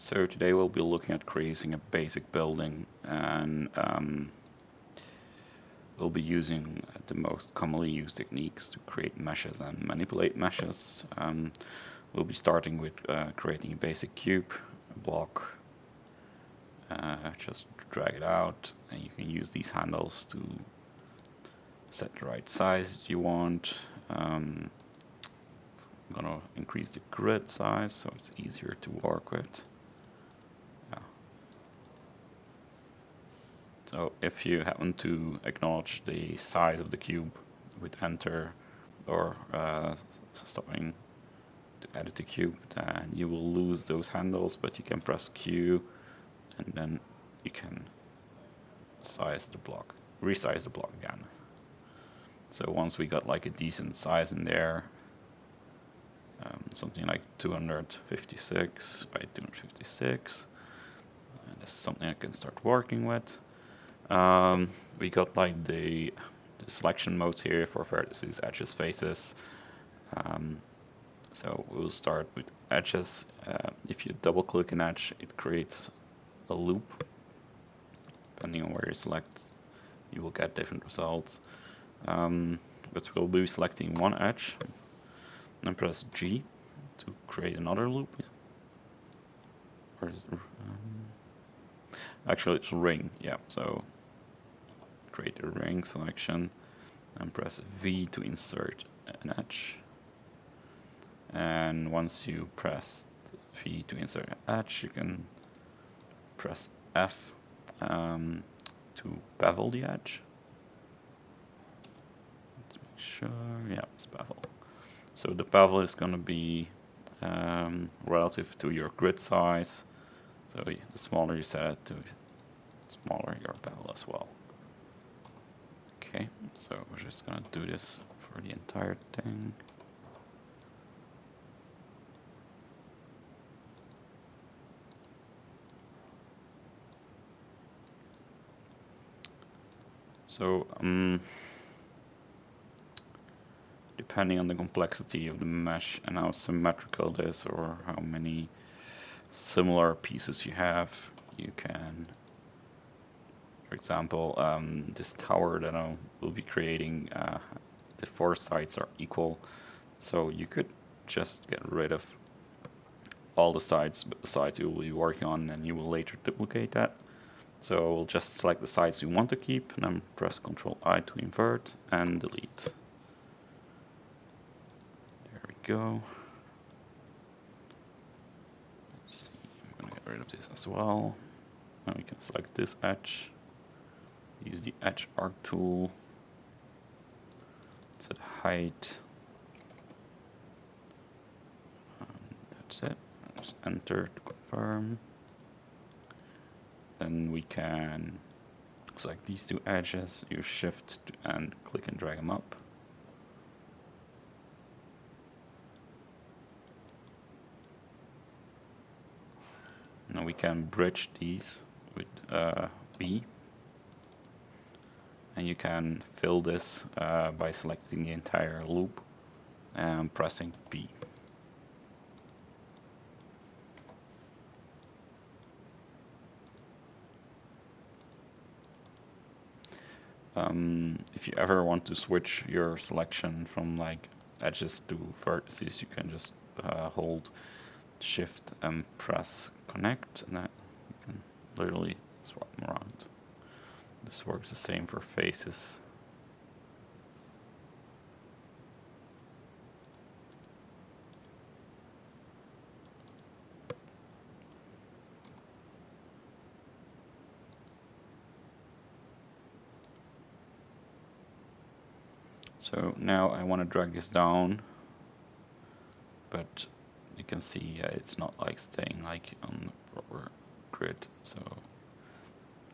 So today we'll be looking at creating a basic building, and we'll be using the most commonly used techniques to create meshes and manipulate meshes. We'll be starting with creating a basic cube, a block. Just drag it out, and you can use these handles to set the right size that you want. I'm gonna increase the grid size so it's easier to work with. So if you happen to acknowledge the size of the cube with enter or stopping to edit the cube, then you will lose those handles, but you can press Q and then you can resize the block again. So once we got like a decent size in there, something like 256 by 256, that's something I can start working with. We got like the selection modes here for vertices, edges, faces. So we'll start with edges. If you double click an edge, it creates a loop. Depending on where you select, you will get different results. But we'll be selecting one edge and press G to create another loop. Or is it, actually it's ring, yeah. So create a ring selection and press V to insert an edge. And once you press V to insert an edge, you can press F to bevel the edge. Let's make sure, yeah, it's bevel. So the bevel is going to be relative to your grid size. So the smaller you set it to, smaller your bevel as well. Okay, so we're just going to do this for the entire thing. So depending on the complexity of the mesh and how symmetrical it is, or how many similar pieces you have, you can, for example, this tower that I will be creating, the four sides are equal, so you could just get rid of all the sides but the sides you will be working on, and you will later duplicate that. So we'll just select the sides we want to keep, and then press Ctrl I to invert and delete. There we go. Let's see, I'm going to get rid of this as well. Now we can select this edge, use the edge arc tool, set height, that's it. Just enter to confirm. Then we can select these two edges, use shift and click and drag them up. Now we can bridge these with B, and you can fill this by selecting the entire loop and pressing B. If you ever want to switch your selection from like edges to vertices, you can just hold shift and press connect, and that you can literally swap them around. This works the same for faces. So now I want to drag this down, but you can see it's not like staying like on the proper grid. So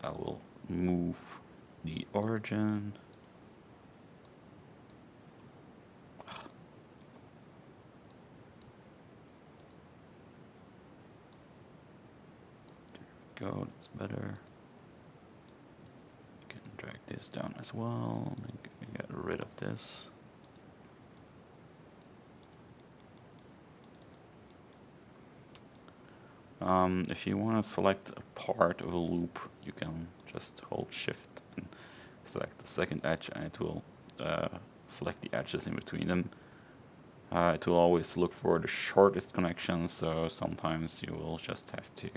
I will move the origin. There we go, that's better. You can drag this down as well, and get rid of this. If you want to select a part of a loop, you can just hold Shift and select the second edge, and it will select the edges in between them. It will always look for the shortest connection, so sometimes you will just have to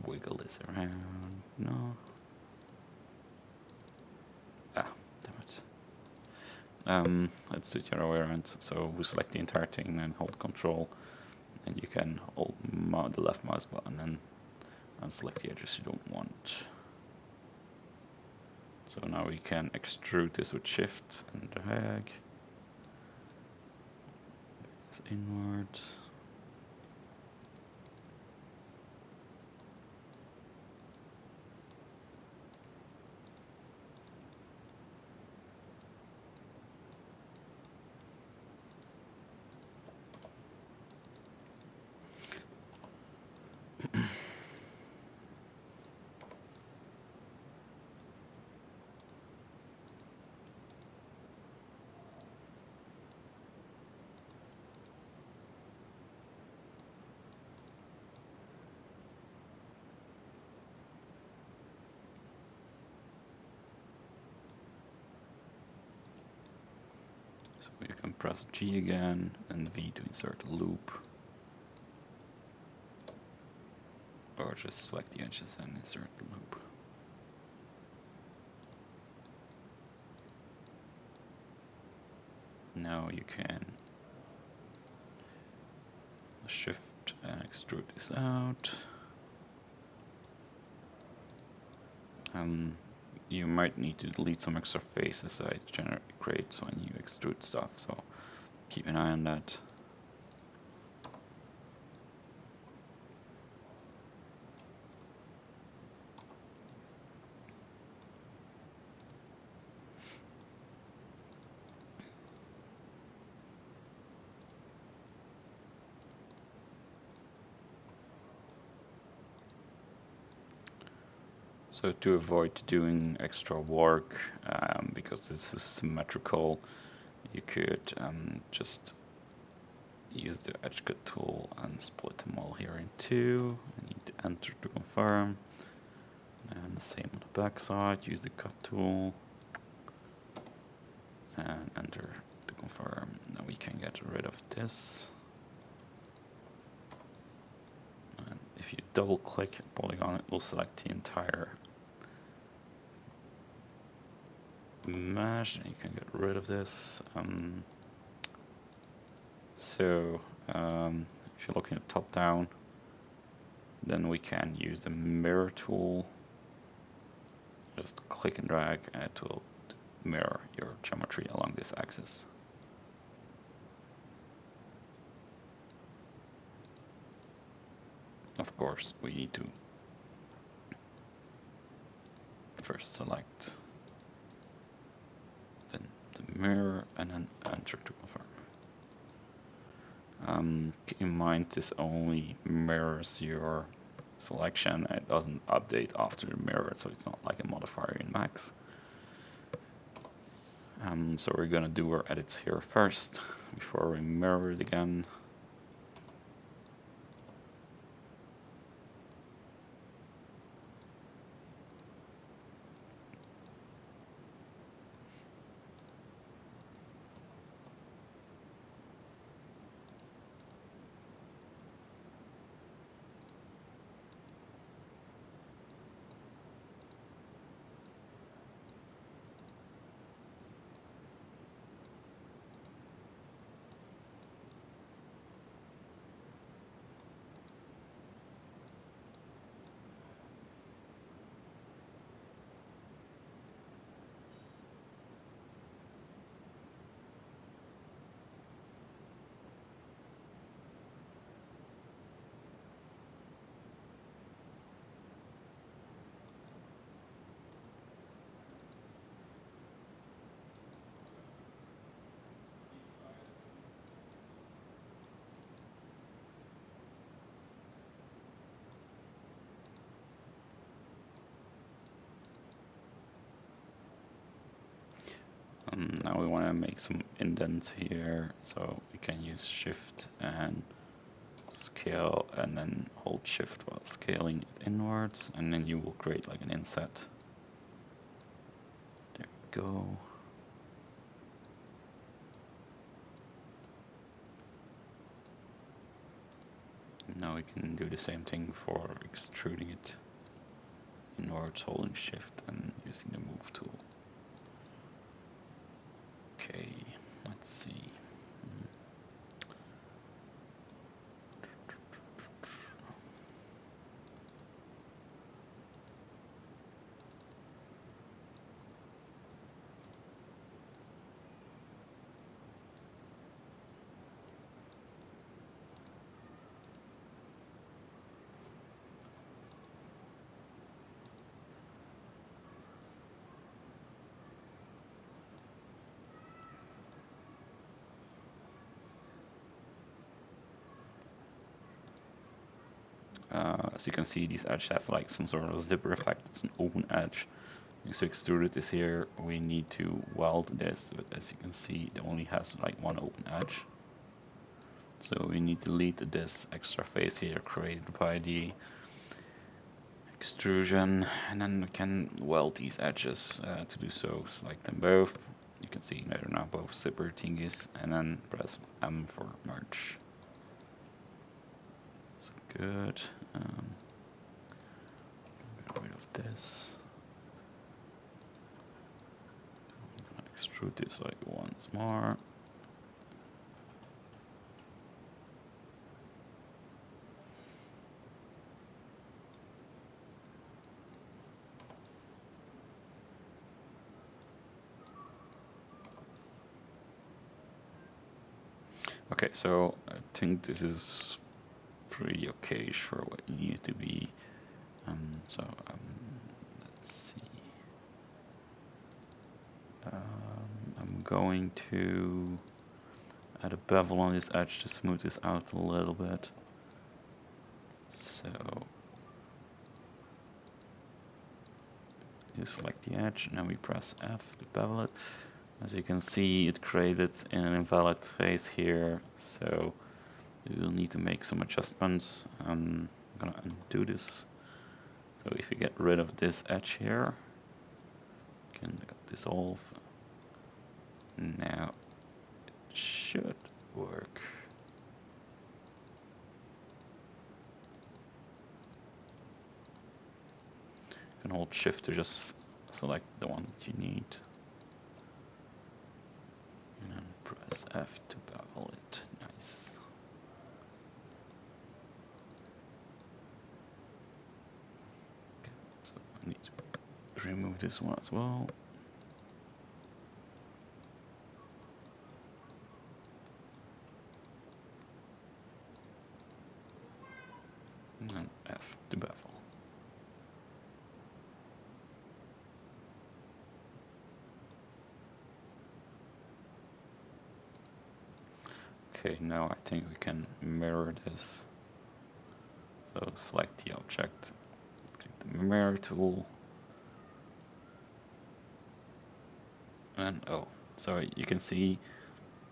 wiggle this around. No. Ah, damn it. Let's do it the other way around. So we select the entire thing and hold Control, and you can hold the left mouse button and select the edges you don't want. So now we can extrude this with Shift and drag this inwards. You can press G again and V to insert a loop, or just select the edges and insert the loop. Now you can Shift and extrude this out. You might need to delete some extra faces that it creates when you extrude stuff, so keep an eye on that. So to avoid doing extra work, because this is symmetrical, you could just use the edge cut tool and split them all here in two. You need to enter to confirm. And the same on the back side, use the cut tool and enter to confirm. Now we can get rid of this. And if you double click a polygon, it will select the entire mesh, and you can get rid of this. If you're looking at top down, then we can use the mirror tool. Just click and drag, and it will mirror your geometry along this axis. Of course, we need to first select then the mirror and then enter to confirm. Keep in mind this only mirrors your selection. It doesn't update after the mirror, so it's not like a modifier in Max. So we're gonna do our edits here first before we mirror it again. Now we want to make some indents here, so we can use Shift and scale scale and then hold shift while scaling it inwards, and then you will create like an inset. There we go. Now we can do the same thing for extruding it inwards, holding shift and using the move tool. Okay, let's see. As you can see, these edges have like some sort of zipper effect. It's an open edge. So extruded is here. We need to weld this, but as you can see, it only has like one open edge. So we need to delete this extra face here created by the extrusion, and then we can weld these edges. To do so, select them both. You can see they're now both zipper thingies, and then press M for merge. That's good. Get rid of this. I'm gonna extrude this like once more. Okay, so I think this is pretty okay for what you need it to be. Let's see. I'm going to add a bevel on this edge to smooth this out a little bit. So you select the edge, and then we press F to bevel it. As you can see, it created an invalid face here, so we will need to make some adjustments. I'm gonna undo this. So if you get rid of this edge here, you can dissolve. Now it should work. You can hold shift to just select the ones that you need. And then press F to bevel it. Nice. Okay, so I need to remove this one as well. And F to bevel. Okay, now I think we can mirror this. So select the object, click the mirror tool, and oh, sorry, you can see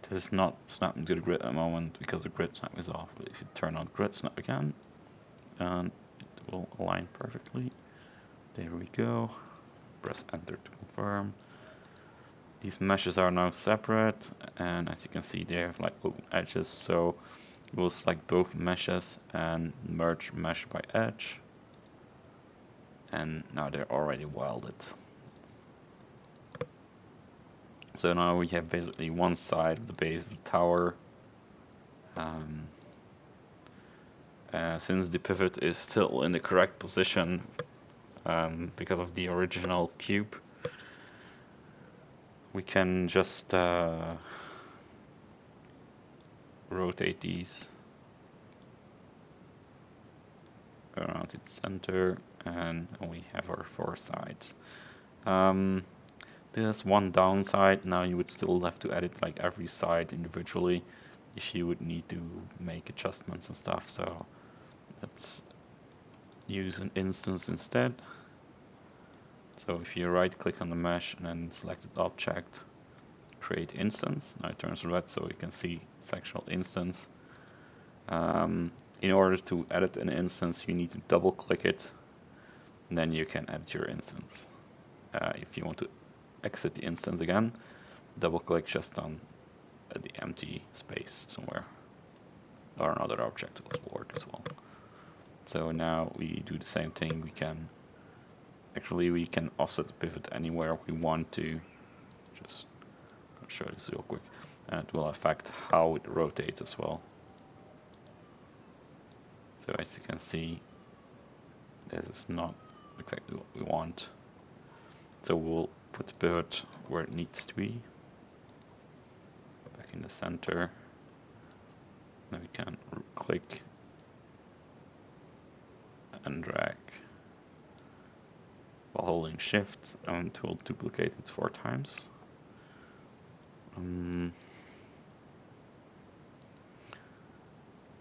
this is not snapping to the grid at the moment because the grid snap is off. But if you turn on grid snap again, and it will align perfectly. There we go. Press enter to confirm. These meshes are now separate, and as you can see, they have like open edges. So we'll select both meshes and merge mesh by edge. And now they're already welded. So now we have basically one side of the base of the tower. Since the pivot is still in the correct position because of the original cube, we can just rotate these around its center, and we have our four sides. There's one downside. Now you would still have to edit like every side individually if you would need to make adjustments and stuff. So let's use an instance instead. So if you right click on the mesh and then selected object, create instance. Now it turns red so you can see its actual instance. in order to edit an instance, you need to double click it, and then you can edit your instance. If you want to exit the instance again, double click just on the empty space somewhere, or another object will work as well. So now we do the same thing. We can offset the pivot anywhere we want to. Just I'll show this real quick, and it will affect how it rotates as well. So as you can see, this is not exactly what we want. So we'll put the pivot where it needs to be, back in the center. Then we can click and drag while holding shift, and it will duplicate it 4 times.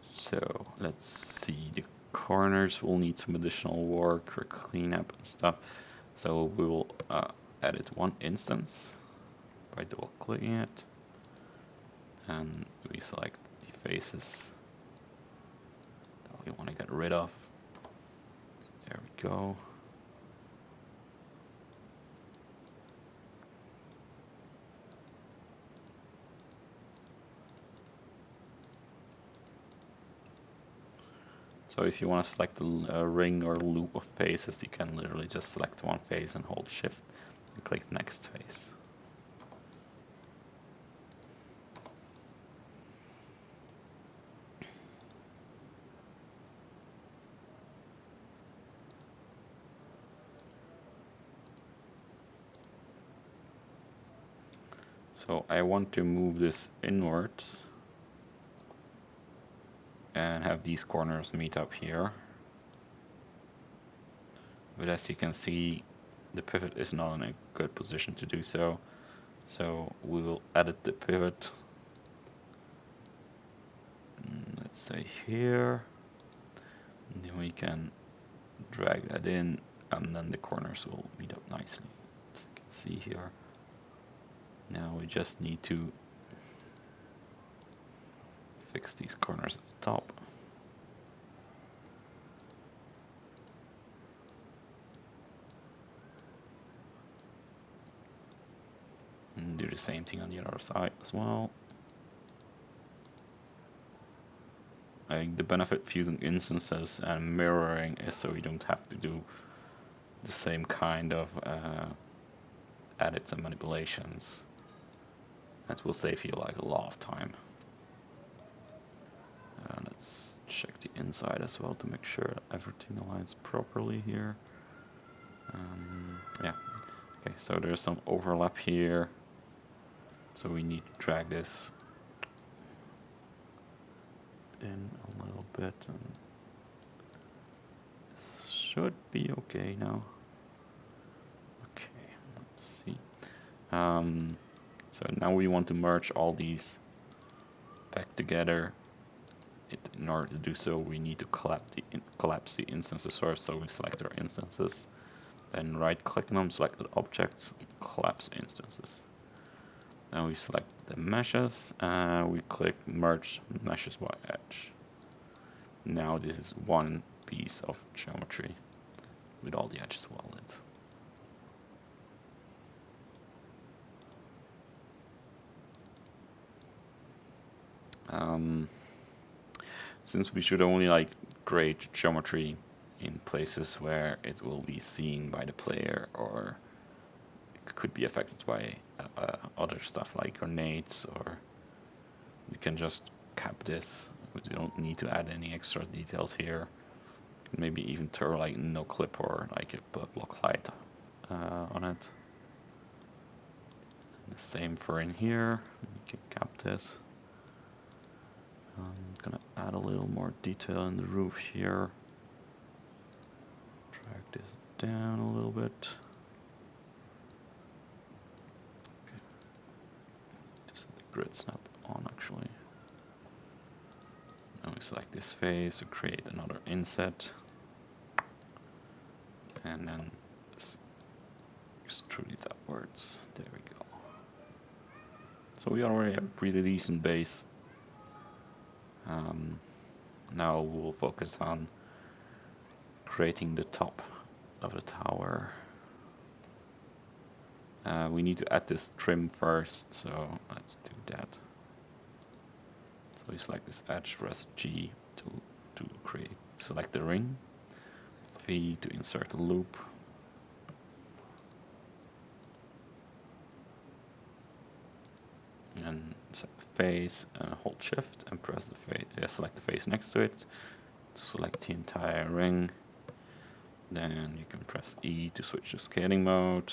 So let's see, the corners will need some additional work for cleanup and stuff. So we will edit one instance by double clicking it, and we select the faces that we want to get rid of. There we go. So if you want to select a ring or loop of faces, you can literally just select one face and hold shift and click next face. So I want to move this inwards and have these corners meet up here. But as you can see, the pivot is not in a good position to do so. So we will edit the pivot. Let's say here. And then we can drag that in, and then the corners will meet up nicely. As you can see here. Now we just need to fix these corners at the top. And do the same thing on the other side as well. I think the benefit of using instances and mirroring is so you don't have to do the same kind of edits and manipulations. That will save you like a lot of time. Let's check the inside as well to make sure that everything aligns properly here. Yeah, okay, so there's some overlap here. So we need to drag this in a little bit, and this should be okay now. Okay, let's see. So now we want to merge all these back together. In order to do so, we need to collapse the instances first. So we select our instances, then right-click them, select the objects, collapse instances. Now we select the meshes, and we click merge meshes by edge. Now this is one piece of geometry with all the edges welded. Since we should only like create geometry in places where it will be seen by the player, or it could be affected by other stuff like grenades, or we can just cap this. We don't need to add any extra details here. Maybe even throw like no clip or like a block light on it. And the same for in here. We can cap this. I'm gonna add a little more detail in the roof here. Drag this down a little bit. Okay. Just set the grid snap on actually. Now we select this face to create another inset. And then extrude it upwards. There we go. So we already have a pretty decent base. Now we'll focus on creating the top of the tower. We need to add this trim first, so let's do that. So you select this edge, press G to select the ring, V to insert a loop, and set the face and hold Shift and press the face. Select the face next to it. Select the entire ring. Then you can press E to switch to scaling mode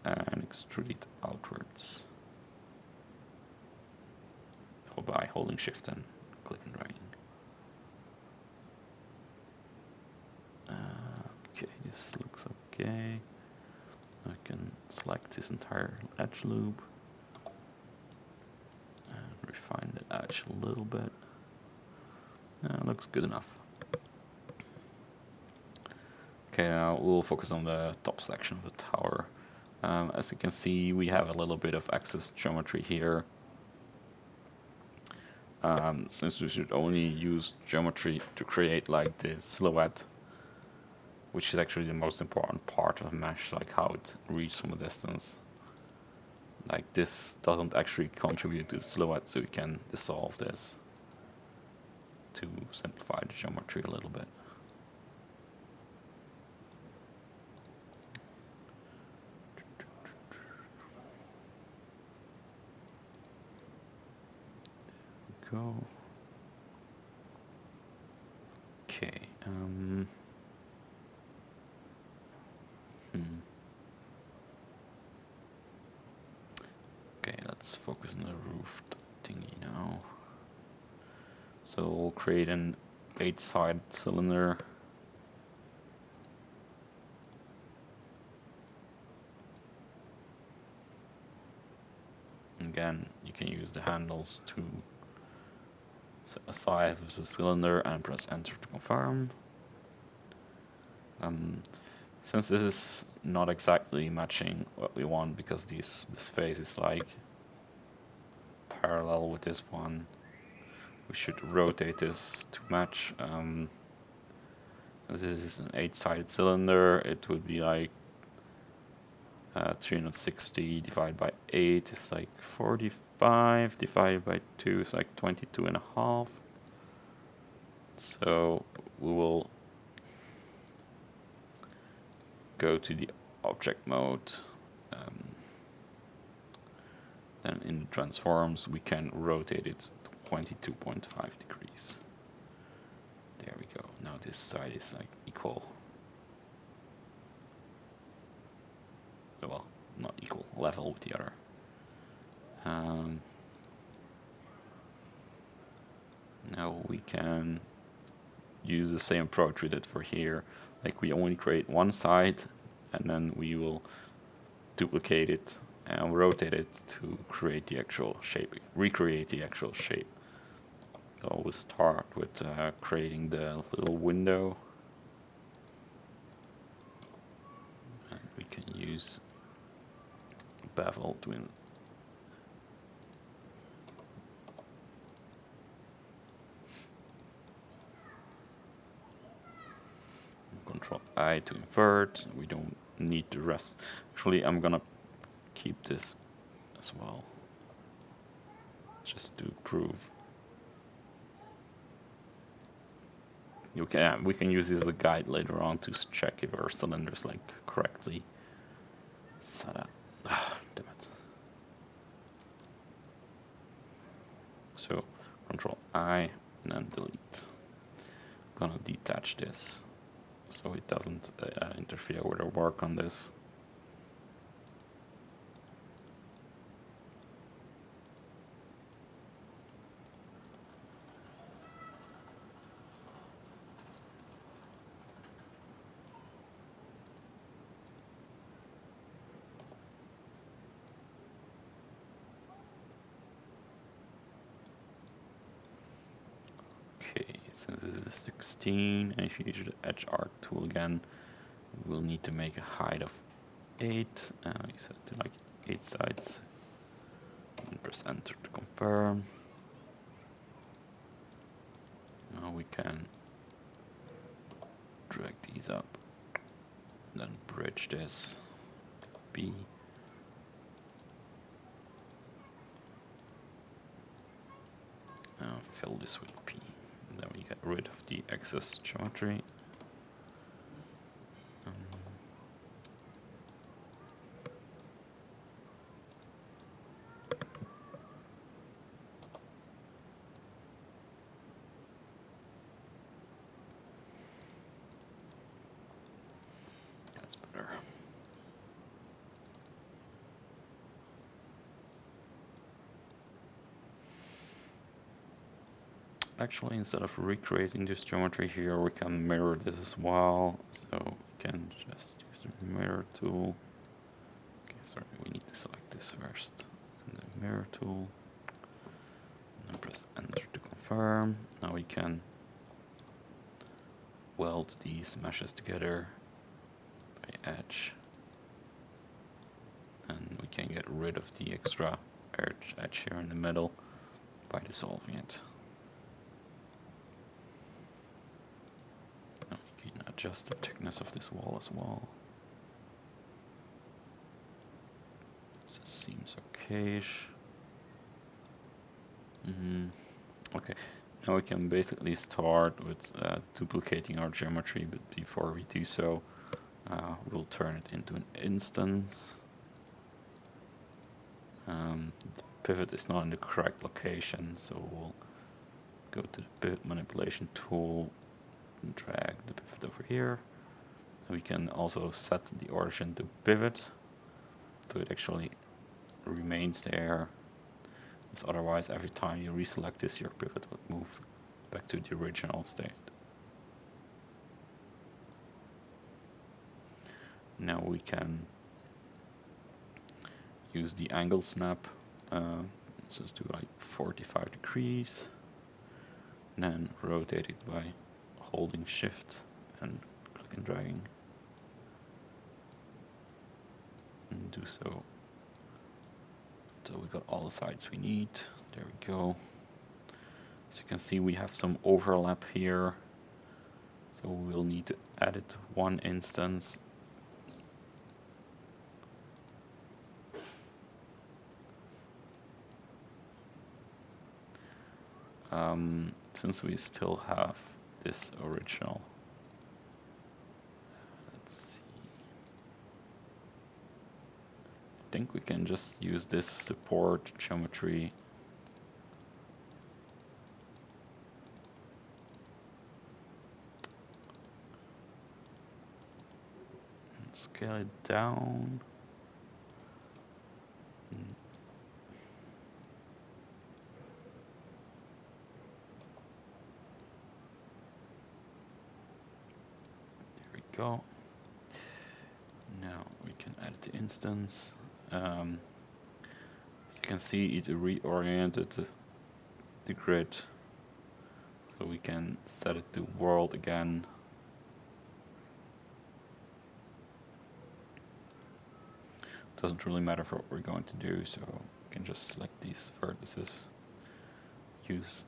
and extrude it outwards. Or by holding Shift and click and dragging. Okay, this looks okay. I can select this entire edge loop and refine the edge a little bit. Looks good enough. Okay, now we'll focus on the top section of the tower. As you can see, we have a little bit of excess geometry here. Since we should only use geometry to create like this silhouette, which is actually the most important part of mesh, like how it reaches from a distance. Like this doesn't actually contribute to the silhouette, so we can dissolve this to simplify the geometry a little bit. Go. Okay. Okay, let's focus on the roof thingy now. So we'll create an 8-sided cylinder. Again, you can use the handles to set a size of the cylinder and press enter to confirm. Since this is not exactly matching what we want, because this face is like parallel with this one, we should rotate this to match. Since this is an 8-sided cylinder, it would be like 360 divided by 8 is like 45, divided by 2 is like 22.5. So we will go to the object mode. Then in transforms we can rotate it 22.5 degrees. There we go. Now this side is like equal. Well, not equal, level with the other. Now we can use the same approach we did for here. Like we only create one side and then we will duplicate it and rotate it to create the actual shape, recreate the actual shape. So we'll start with creating the little window. And we can use bevel to Control I to invert. We don't need the rest. Actually, I'm gonna keep this as well, just to prove. We can use this as a guide later on to check if our cylinder's like correctly set up. Damn it. So Control I and then delete. I'm gonna detach this so it doesn't interfere with our work on this. Since this is 16, and if you use the edge arc tool again, we'll need to make a height of 8. You set to like 8 sides. And press enter to confirm. Now we can drag these up, then bridge this B. Now fill this with P. And then we get rid of the excess geometry. That's better. Actually, instead of recreating this geometry here, we can mirror this as well. So we can just use the mirror tool. Okay, sorry, we need to select this first. And the mirror tool. And then press enter to confirm. Now we can weld these meshes together by edge. And we can get rid of the extra edge here in the middle by dissolving it. Now we can adjust the thickness of this wall as well. So it seems okay-ish. Okay, now we can basically start with duplicating our geometry, but before we do so, we'll turn it into an instance. The pivot is not in the correct location, so we'll go to the pivot manipulation tool and drag the pivot over here. And we can also set the origin to pivot, so it actually remains there. Because otherwise, every time you reselect this, your pivot would move back to the original state. Now we can use the angle snap. So let's do like 45 degrees. And then rotate it by holding shift and click and dragging. And do so. So we got all the sides we need. There we go. As you can see, we have some overlap here. So we'll need to edit one instance. Since we still have this original, let's see. I think we can just use this support geometry. And scale it down. Go. Now we can edit the instance. As you can see, it reoriented the grid, so we can set it to world again. Doesn't really matter for what we're going to do, so we can just select these vertices, use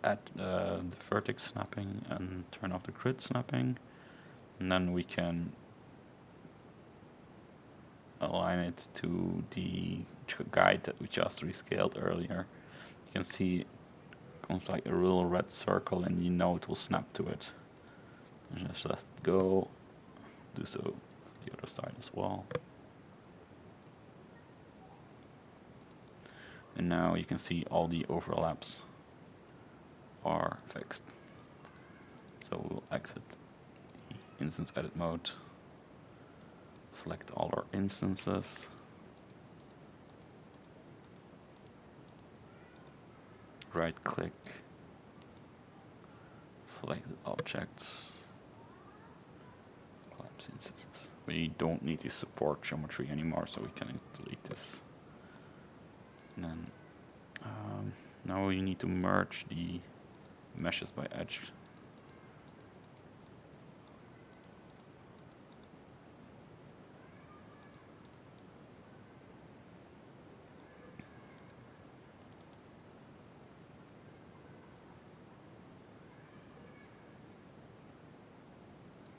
add the vertex snapping and turn off the grid snapping. And then we can align it to the guide that we just rescaled earlier. You can see it comes like a real red circle, and you know it will snap to it. And just let it go. Do so the other side as well. And now you can see all the overlaps are fixed. So we'll exit the instance edit mode. Select all our instances. Right click. Select the objects. Collapse instances. We don't need this support geometry anymore, so we can delete this. And then now we need to merge the meshes by edge.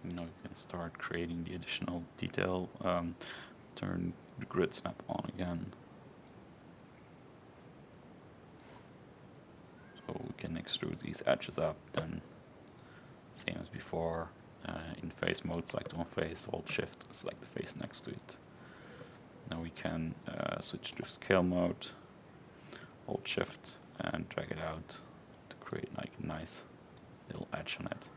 you can start creating the additional detail. Turn the grid snap on again. So we can extrude these edges up, then same as before. In face mode, select one face, hold shift, select the face next to it. Now we can switch to scale mode, hold shift and drag it out to create like a nice little edge on it.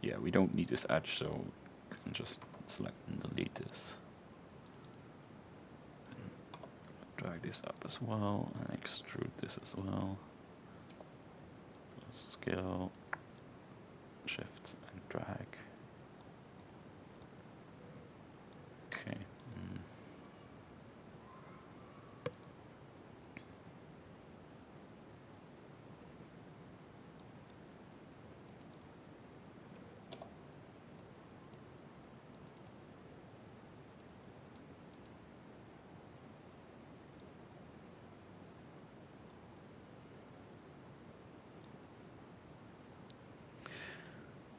Yeah, we don't need this edge, so we can just select and delete this. And drag this up as well and extrude this as well. So scale, shift and drag. Okay.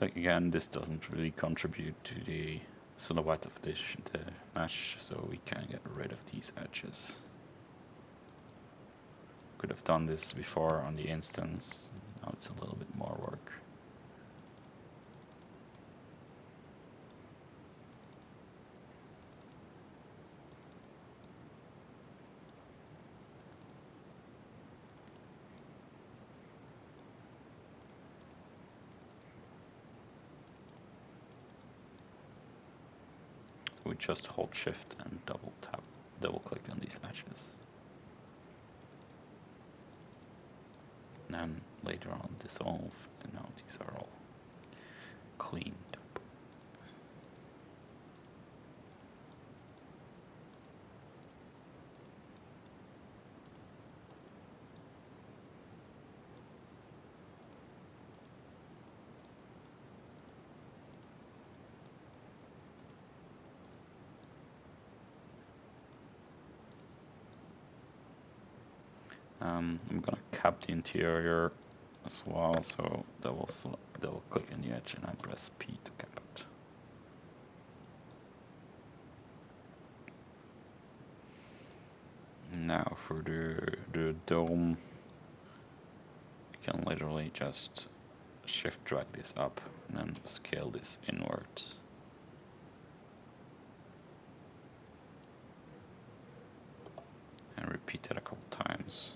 Like again, this doesn't really contribute to the silhouette of the mesh, so we can get rid of these edges. Could have done this before on the instance, now it's a little bit more work. We just hold shift and double click on these edges. And then later on dissolve, and now these are all cleaned up. I'm gonna cap the interior as well, so double click on the edge and I press P to cap it. Now for the dome, you can literally just shift drag this up and then scale this inwards. And repeat that a couple times.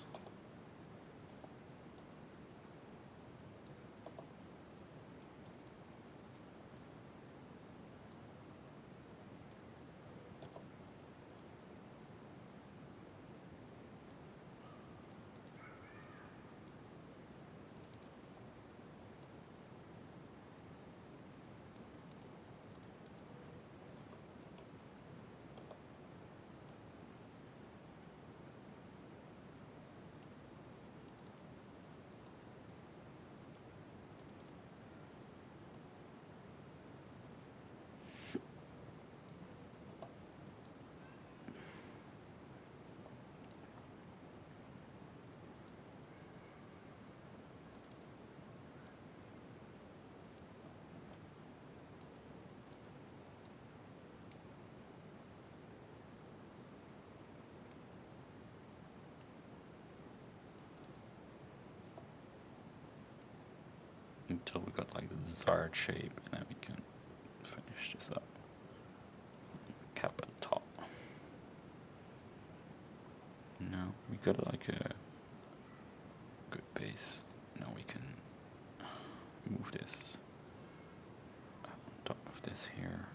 Until we got like the desired shape, and then we can finish this up. Cap the top. Now we got like a good base. Now we can move this on top of this here.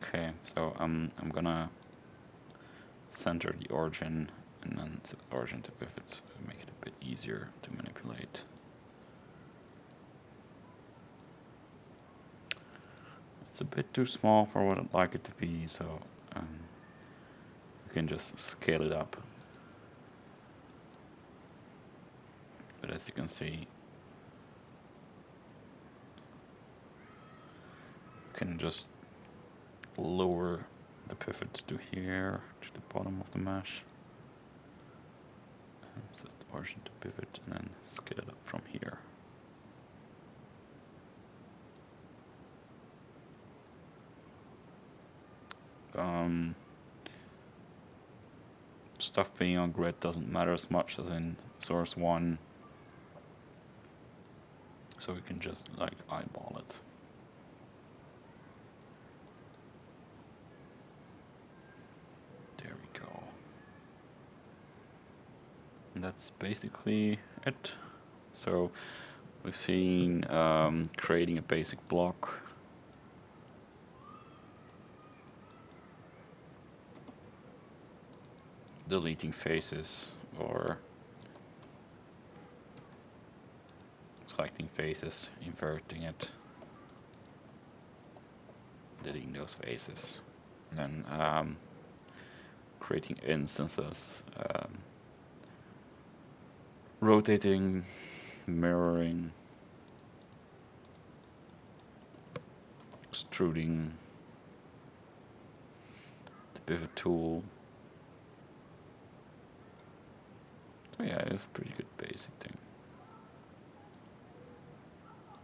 Okay, so I'm gonna center the origin and then set the origin to pivot to make it a bit easier to manipulate. It's a bit too small for what I'd like it to be, so you can just scale it up. But as you can see, you can just lower the pivot to here, to the bottom of the mesh. And set the origin to pivot and then scale it up from here. Stuff being on grid doesn't matter as much as in source 1. So we can just like eyeball it. There we go. And that's basically it. So we've seen creating a basic block, deleting faces or selecting faces, inverting it, deleting those faces, and then creating instances, rotating, mirroring, extruding, the pivot tool. So yeah, it's a pretty good basic thing.